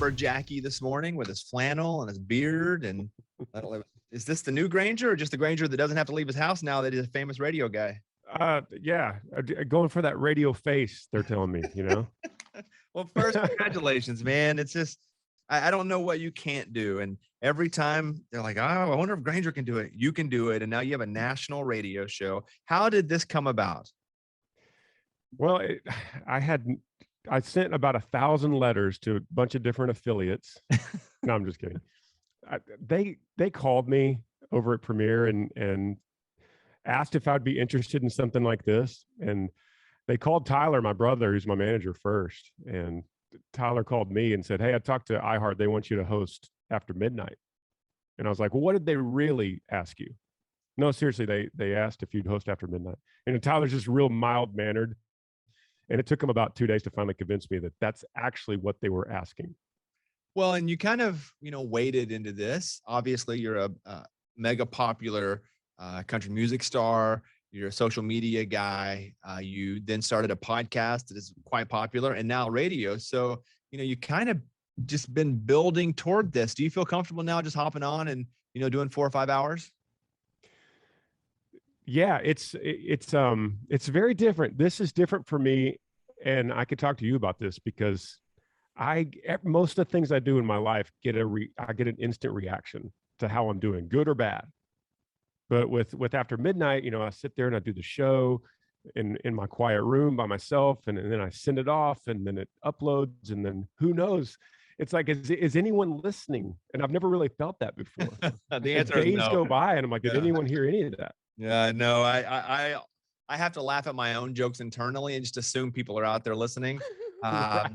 lumberjacky this morning with his flannel and his beard. And is this the new Granger or just the Granger that doesn't have to leave his house now that he's a famous radio guy? Yeah, going for that radio face, they're telling me, Well, first, congratulations, man. It's just, I don't know what you can't do. And every time they're like, oh, I wonder if Granger can do it. You can do it. And now you have a national radio show. How did this come about? Well, I sent about 1,000 letters to a bunch of different affiliates. No, I'm just kidding. They called me over at Premiere and asked if I'd be interested in something like this. And they called Tyler, my brother, who's my manager, first. And Tyler called me and said, hey, I talked to iHeart. They want you to host after midnight. And I was like, well, what did they really ask you? No, seriously, they asked if you'd host after midnight. And Tyler's just real mild-mannered. And it took him about 2 days to finally convince me that that's actually what they were asking. Well, and you kind of, waded into this. Obviously, you're a mega popular country music star. You're a social media guy. You then started a podcast that is quite popular, and now radio. So, you kind of just been building toward this. Do you feel comfortable now just hopping on and, doing 4 or 5 hours? Yeah, it's very different. This is different for me. And I could talk to you about this because most of the things I do in my life I get an instant reaction to how I'm doing, good or bad. But with After Midnight, I sit there and I do the show in my quiet room by myself, and then I send it off, and then it uploads, and then who knows? It's like, is anyone listening? And I've never really felt that before. The answer is no. Days go by, and I'm like, did anyone hear any of that? Yeah, no, I have to laugh at my own jokes internally and just assume people are out there listening. Right.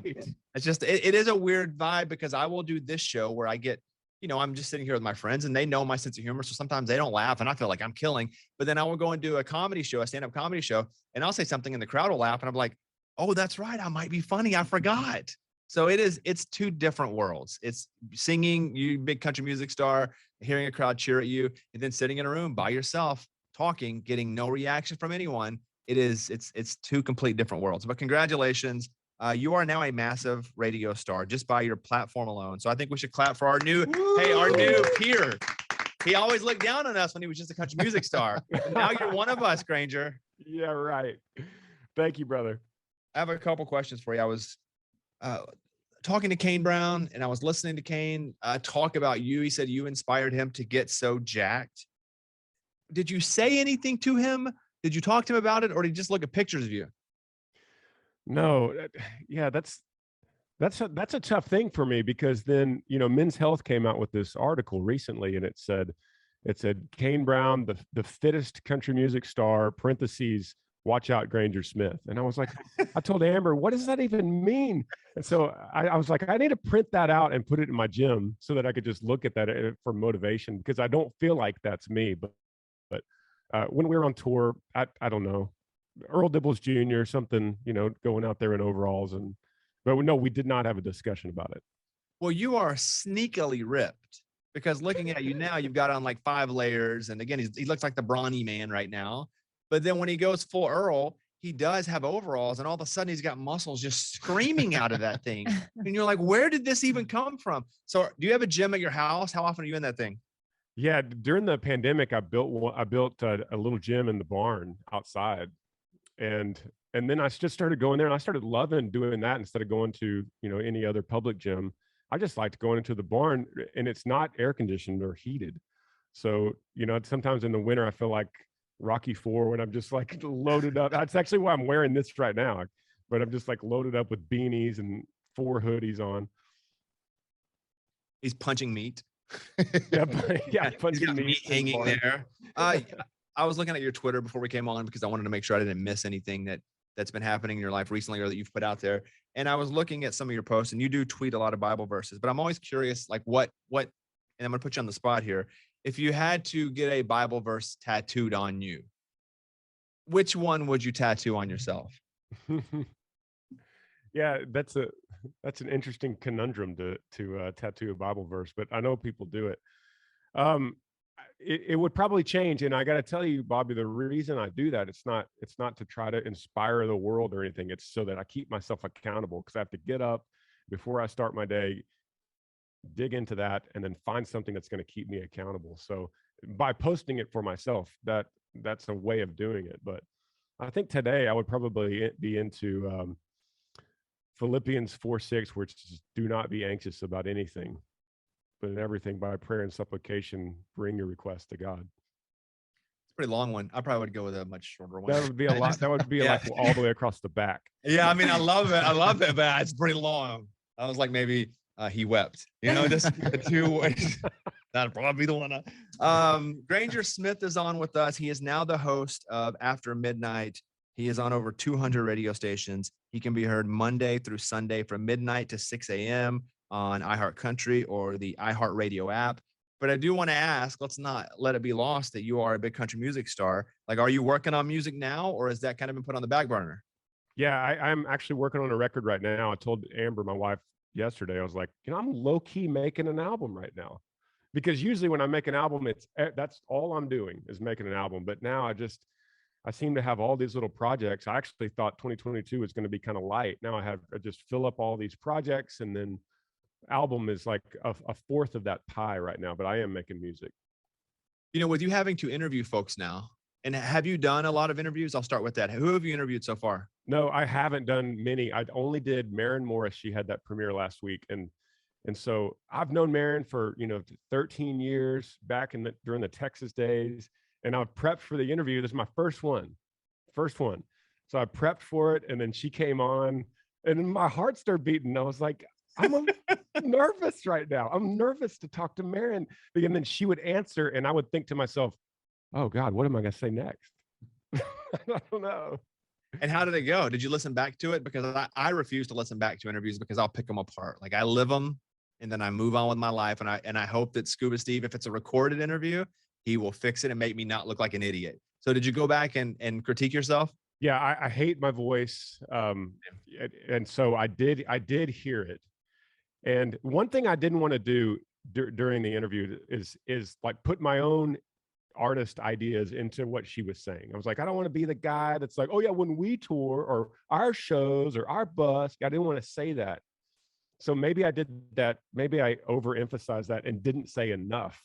It's just, it is a weird vibe because I will do this show where I get, I'm just sitting here with my friends and they know my sense of humor. So sometimes they don't laugh and I feel like I'm killing, but then I will go and do a comedy show, a stand-up comedy show, and I'll say something and the crowd will laugh. And I'm like, oh, that's right. I might be funny. I forgot. So it's two different worlds. It's singing, you big country music star, hearing a crowd cheer at you, and then sitting in a room by yourself, talking, getting no reaction from anyone. It's two complete different worlds. But congratulations. You are now a massive radio star just by your platform alone. So I think we should clap for our new peer. He always looked down on us when he was just a country music star. Now you're one of us, Granger. Yeah, right. Thank you, brother. I have a couple questions for you. I was talking to Kane Brown, and I was listening to Kane talk about you. He said you inspired him to get so jacked. Did you say anything to him? Did you talk to him about it, or did he just look at pictures of you? No, yeah, that's a tough thing for me because then, Men's Health came out with this article recently and it said Kane Brown, the fittest country music star, parentheses, watch out Granger Smith. And I was like, I told Amber, what does that even mean? And so I was like, I need to print that out and put it in my gym so that I could just look at that for motivation because I don't feel like that's me. But when we were on tour, I don't know, Earl Dibbles Jr., something, going out there in overalls. But no, we did not have a discussion about it. Well, you are sneakily ripped because looking at you now, you've got on like 5 layers. And again, he looks like the brawny man right now. But then when he goes full Earl, he does have overalls and all of a sudden he's got muscles just screaming out of that thing. And you're like, where did this even come from? So do you have a gym at your house? How often are you in that thing? Yeah. During the pandemic, I built a little gym in the barn outside. And then I just started going there and I started loving doing that instead of going to, any other public gym. I just liked going into the barn and it's not air conditioned or heated. So, sometimes in the winter, I feel like Rocky IV when I'm just like loaded up. That's actually why I'm wearing this right now, but I'm just like loaded up with beanies and 4 hoodies on. He's punching meat. yeah, punching meat hanging there. I was looking at your Twitter before we came on because I wanted to make sure I didn't miss anything that's been happening in your life recently or that you've put out there. And I was looking at some of your posts and you do tweet a lot of Bible verses, but I'm always curious, like what, and I'm going to put you on the spot here. If you had to get a Bible verse tattooed on you, which one would you tattoo on yourself? Yeah, that's an interesting conundrum to tattoo a Bible verse, but I know people do it. It would probably change. And I got to tell you, Bobby, the reason I do that, it's not to try to inspire the world or anything. It's so that I keep myself accountable because I have to get up before I start my day, dig into that, and then find something that's going to keep me accountable. So by posting it for myself, that's a way of doing it. But I think today I would probably be into Philippians 4:6, which is do not be anxious about anything, but in everything by prayer and supplication, bring your request to God. It's a pretty long one. I probably would go with a much shorter one. That would be a lot. That would be Yeah. like all the way across the back. Yeah, I mean, I love it. I love it, but it's pretty long. I was like, maybe he wept. You know, just the two ways. That'd probably be the one. Granger Smith is on with us. He is now the host of After Midnight. He is on over 200 radio stations. He can be heard Monday through Sunday from midnight to 6 a.m. on iHeartCountry or the iHeartRadio app. But I do want to ask, let's not let it be lost that you are a big country music star. Like, are you working on music now, or has that kind of been put on the back burner? Yeah, I'm actually working on a record right now. I told Amber, my wife, yesterday, I was like, I'm low key making an album right now, because usually when I make an album, that's all I'm doing is making an album. But now I seem to have all these little projects. I actually thought 2022 was going to be kind of light. Now I just fill up all these projects, and then album is like a fourth of that pie right now. But I am making music. You know, with you having to interview folks now, and have you done a lot of interviews? I'll start with that. Who have you interviewed so far? No, I haven't done many. I only did Maren Morris. She had that premiere last week. And so I've known Maren for, 13 years back during the Texas days. And I've prepped for the interview. This is my first one. So I prepped for it. And then she came on, and then my heart started beating. I was like, I'm nervous right now. I'm nervous to talk to Maren. And then she would answer, and I would think to myself, oh God, what am I going to say next? I don't know. And how did it go? Did you listen back to it? Because I refuse to listen back to interviews because I'll pick them apart. Like, I live them and then I move on with my life. And I hope that Scuba Steve, if it's a recorded interview, he will fix it and make me not look like an idiot. So did you go back and critique yourself? Yeah, I hate my voice. And so I did hear it. And one thing I didn't want to do during the interview is like put my own artist ideas into what she was saying. I was like, I don't want to be the guy that's like, oh yeah, when we tour or our shows or our bus. I didn't want to say that. So maybe I did that. Maybe I overemphasized that and didn't say enough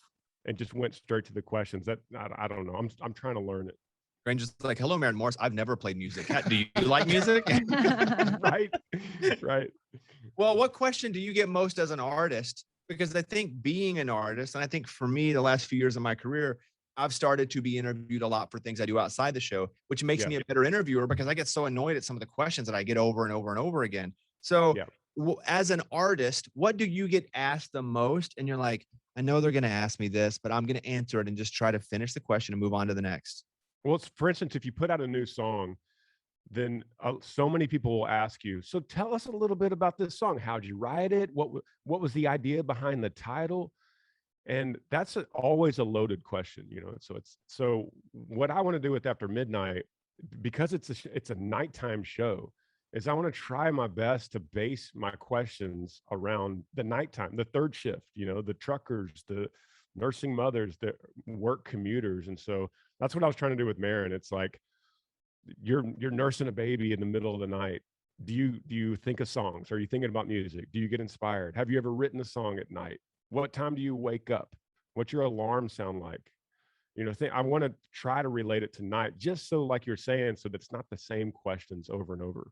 and just went straight to the questions. That I don't know. I'm trying to learn it. Granger's like, hello, Maren Morris. I've never played music. Do you like music? Right. Well, what question do you get most as an artist? Because I think being an artist, and I think for me, the last few years of my career, I've started to be interviewed a lot for things I do outside the show, which makes me a better interviewer because I get so annoyed at some of the questions that I get over and over and over again. So as an artist, what do you get asked the most? And you're like, I know they're going to ask me this, but I'm going to answer it and just try to finish the question and move on to the next. Well, for instance, if you put out a new song, then so many people will ask you, so tell us a little bit about this song. How'd you write it? What was the idea behind the title? And that's always a loaded question, So what I want to do with After Midnight, because it's a nighttime show, is I want to try my best to base my questions around the nighttime, the third shift, the truckers, the nursing mothers, the work commuters. And so that's what I was trying to do with Maren. It's like, you're nursing a baby in the middle of the night. Do you think of songs? Are you thinking about music? Do you get inspired? Have you ever written a song at night? What time do you wake up? What's your alarm sound like? I want to try to relate it to night, just so, like you're saying, so that's not the same questions over and over.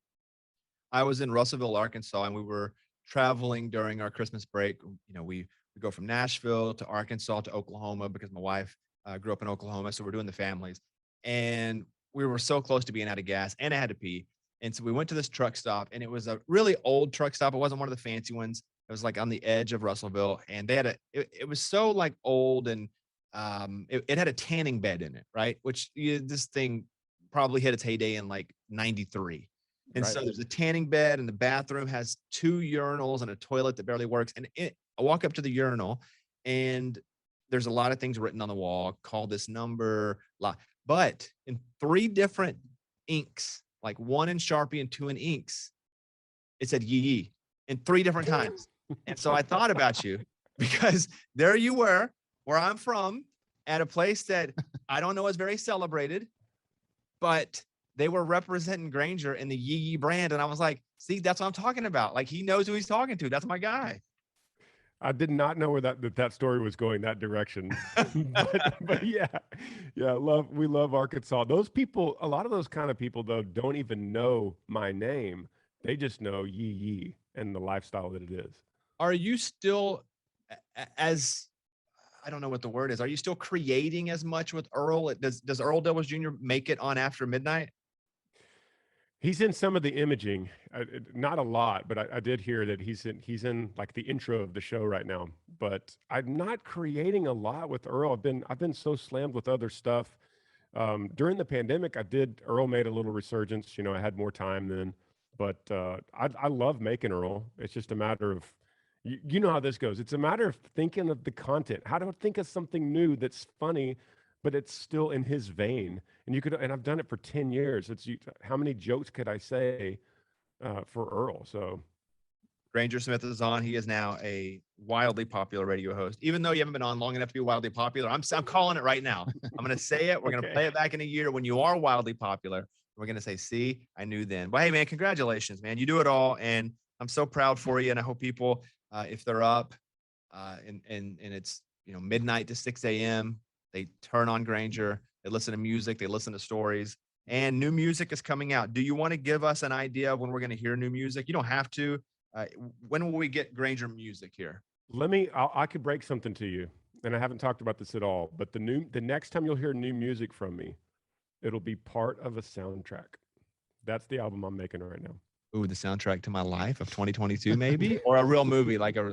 I was in Russellville, Arkansas, and we were traveling during our Christmas break. We go from Nashville to Arkansas to Oklahoma because my wife grew up in Oklahoma. So we're doing the families. And we were so close to being out of gas, and I had to pee. And so we went to this truck stop, and it was a really old truck stop. It wasn't one of the fancy ones. It was like on the edge of Russellville, and they had it was so like old, and it had a tanning bed in it, right? Which this thing probably hit its heyday in like 93. And so there's a tanning bed, and the bathroom has 2 urinals and a toilet that barely works. And I walk up to the urinal, and there's a lot of things written on the wall, call this number, but in 3 different inks, like 1 in Sharpie and 2 in inks, it said yee in 3 different times. And so I thought about you, because there you were, where I'm from, at a place that I don't know is very celebrated, but they were representing Granger in the Yee brand. And I was like, see, that's what I'm talking about. Like, he knows who he's talking to. That's my guy. I did not know where that story was going that direction. but yeah, we love Arkansas. Those people, a lot of those kind of people though, don't even know my name. They just know Yee Yee and the lifestyle that it is. Are you still as I don't know what the word is. Are you still creating as much with Earl? Does Earl Dillers Jr. make it on after midnight? He's in some of the imaging, not a lot, but I did hear that he's in like the intro of the show right now. But I'm not creating a lot with Earl. I've been so slammed with other stuff. During the pandemic, Earl made a little resurgence. You know, I had more time then, but I love making Earl. It's just a matter of, you know how this goes. It's a matter of thinking of the content, how to think of something new that's funny, but it's still in his vein. And I've done it for 10 years. How many jokes could I say for Earl? So Granger Smith is on. He is now a wildly popular radio host. Even though you haven't been on long enough to be wildly popular, I'm calling it right now. I'm going to say it. We're going to play it back in a year when you are wildly popular. We're going to say, see, I knew then. But hey, man, congratulations, man. You do it all. And I'm so proud for you. And I hope people, if they're up and it's, midnight to 6 a.m., they turn on Granger, they listen to music, they listen to stories, and new music is coming out. Do you want to give us an idea of when we're going to hear new music? You don't have to. When will we get Granger music here? I could break something to you, and I haven't talked about this at all, but the next time you'll hear new music from me, it'll be part of a soundtrack. That's the album I'm making right now. Ooh, the soundtrack to my life of 2022, maybe, or a real movie, like a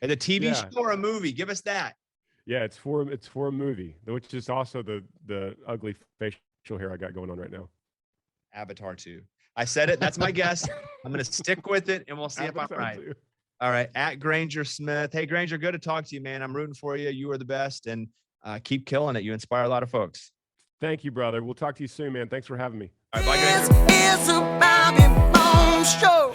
TV show or a movie. Give us that. Yeah, it's for a movie, which is also the ugly facial hair I got going on right now. Avatar 2. I said it. That's my guess. I'm going to stick with it, and we'll see if I'm right. All right, at Granger Smith. Hey, Granger, good to talk to you, man. I'm rooting for you. You are the best, and keep killing it. You inspire a lot of folks. Thank you, brother. We'll talk to you soon, man. Thanks for having me. All right, bye, Granger.